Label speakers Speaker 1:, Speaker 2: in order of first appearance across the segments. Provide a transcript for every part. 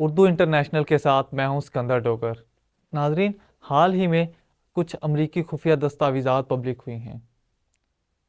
Speaker 1: Urdu international کے ساتھ میں ہوں اسکندر ڈوگر۔ ناظرین، حال ہی میں کچھ امریکی خفیہ دستاویزات پبلک ہوئی ہیں۔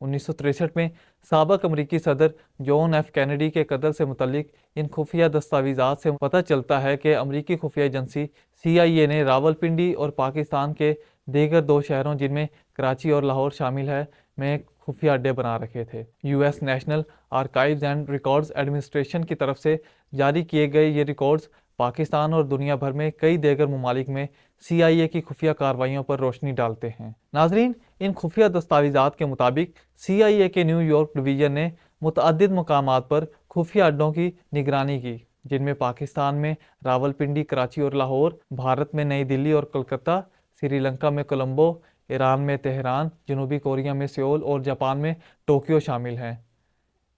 Speaker 1: 1963 میں سابق امریکی صدر جون ایف کینیڈی کے قتل سے متعلق ان خفیہ دستاویزات سے پتہ چلتا ہے کہ امریکی خفیہ ایجنسی CIA نے راولپنڈی اور پاکستان کے دیگر 2 شہروں جن میں کراچی اور لاہور شامل ہے میں خفیہ اڈے بنا رکھے تھے۔ US national archives and records administration کی طرف سے جاری کیے گئے یہ ریکارڈز پاکستان اور دنیا بھر میں کئی دیگر ممالک میں CIA کی خفیہ کارروائیوں پر روشنی ڈالتے ہیں۔ ناظرین، ان خفیہ دستاویزات کے مطابق CIA کے نیو یارک ڈویژن نے متعدد مقامات پر خفیہ اڈوں کی نگرانی کی، جن میں پاکستان میں راولپنڈی، کراچی اور لاہور، بھارت میں نئی دلی اور کلکتہ، سری لنکا میں کولمبو، ایران میں تہران، جنوبی کوریا میں سیول اور جاپان میں ٹوکیو شامل ہیں۔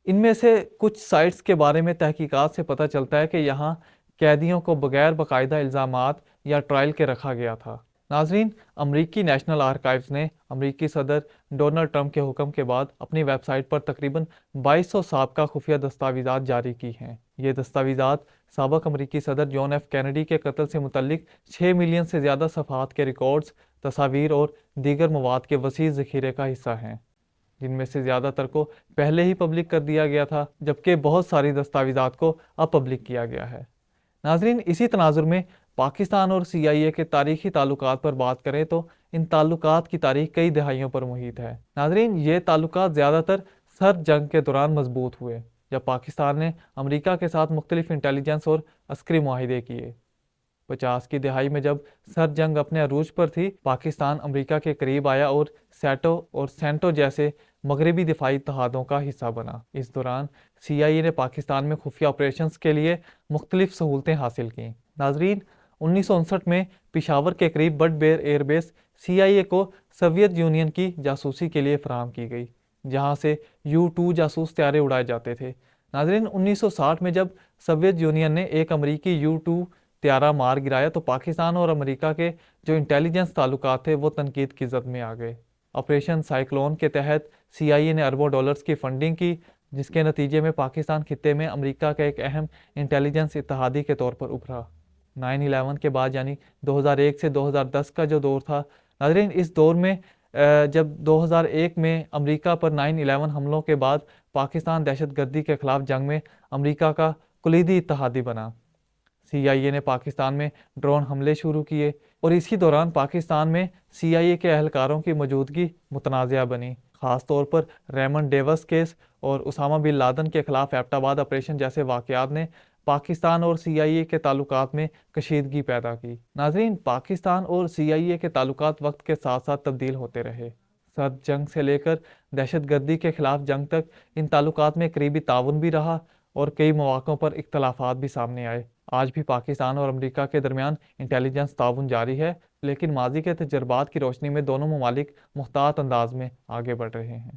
Speaker 1: ان میں سے کچھ سائٹس کے بارے میں تحقیقات سے پتہ چلتا ہے کہ یہاں قیدیوں کو بغیر باقاعدہ الزامات یا ٹرائل کے رکھا گیا تھا۔ ناظرین، امریکی نیشنل آرکائیوز نے امریکی صدر ڈونلڈ ٹرمپ کے حکم کے بعد اپنی ویب سائٹ پر تقریباً 2200 سابقہ خفیہ دستاویزات جاری کی ہیں۔ یہ دستاویزات سابق امریکی صدر جون ایف کینیڈی کے قتل سے متعلق 6 ملین سے زیادہ صفحات کے ریکارڈز، تصاویر اور دیگر مواد کے وسیع ذخیرے کا حصہ ہیں، جن میں سے زیادہ تر کو پہلے ہی پبلک کر دیا گیا تھا، جبکہ بہت ساری دستاویزات کو اب پبلک کیا گیا ہے۔ ناظرین، اسی تناظر میں پاکستان اور CIA کے تاریخی تعلقات پر بات کریں تو ان تعلقات کی تاریخ کئی دہائیوں پر محیط ہے۔ ناظرین، یہ تعلقات زیادہ تر سرد جنگ کے دوران مضبوط ہوئے، جب پاکستان نے امریکہ کے ساتھ مختلف انٹیلیجنس اور عسکری معاہدے کیے۔ 50 کی دہائی میں جب سرد جنگ اپنے عروج پر تھی، پاکستان امریکہ کے قریب آیا اور سیٹو اور سینٹو جیسے مغربی دفاعی اتحادوں کا حصہ بنا۔ اس دوران CIA نے پاکستان میں خفیہ آپریشنز کے لیے مختلف سہولتیں حاصل کیں۔ ناظرین، 1959 میں پشاور کے قریب بٹ بیر ایئر بیس CIA کو سوویت یونین کی جاسوسی کے لیے فراہم کی گئی، جہاں سے U-2 جاسوس طیارے اڑائے جاتے تھے۔ ناظرین، 1960 میں جب سوویت یونین نے ایک امریکی U-2 طیارہ مار گرایا تو پاکستان اور امریکہ کے جو انٹیلیجنس تعلقات تھے وہ تنقید کی زد میں آ گئے۔ آپریشن سائیکلون کے تحت CIA نے اربوں ڈالرز کی فنڈنگ کی، جس کے نتیجے میں پاکستان خطے میں امریکہ کا ایک اہم انٹیلیجنس اتحادی کے طور پر ابھرا۔ 9/11 کے بعد یعنی 2001 سے 2010 کا جو دور تھا، ناظرین، اس دور میں جب 2001 میں امریکہ پر 9/11 حملوں کے بعد پاکستان دہشت گردی کے خلاف جنگ میں امریکہ کا کلیدی اتحادی بنا۔ CIA نے پاکستان میں ڈرون حملے شروع کیے اور اسی دوران پاکستان میں CIA کے اہلکاروں کی موجودگی متنازعہ بنی، خاص طور پر ریمنڈ ڈیوس کیس اور اسامہ بن لادن کے خلاف ایبٹ آباد آپریشن جیسے واقعات نے پاکستان اور CIA کے تعلقات میں کشیدگی پیدا کی۔ ناظرین، پاکستان اور CIA کے تعلقات وقت کے ساتھ ساتھ تبدیل ہوتے رہے۔ سرد جنگ سے لے کر دہشت گردی کے خلاف جنگ تک ان تعلقات میں قریبی تعاون بھی رہا اور کئی مواقعوں پر اختلافات بھی سامنے آئے۔ آج بھی پاکستان اور امریکہ کے درمیان انٹیلیجنس تعاون جاری ہے، لیکن ماضی کے تجربات کی روشنی میں دونوں ممالک محتاط انداز میں آگے بڑھ رہے ہیں۔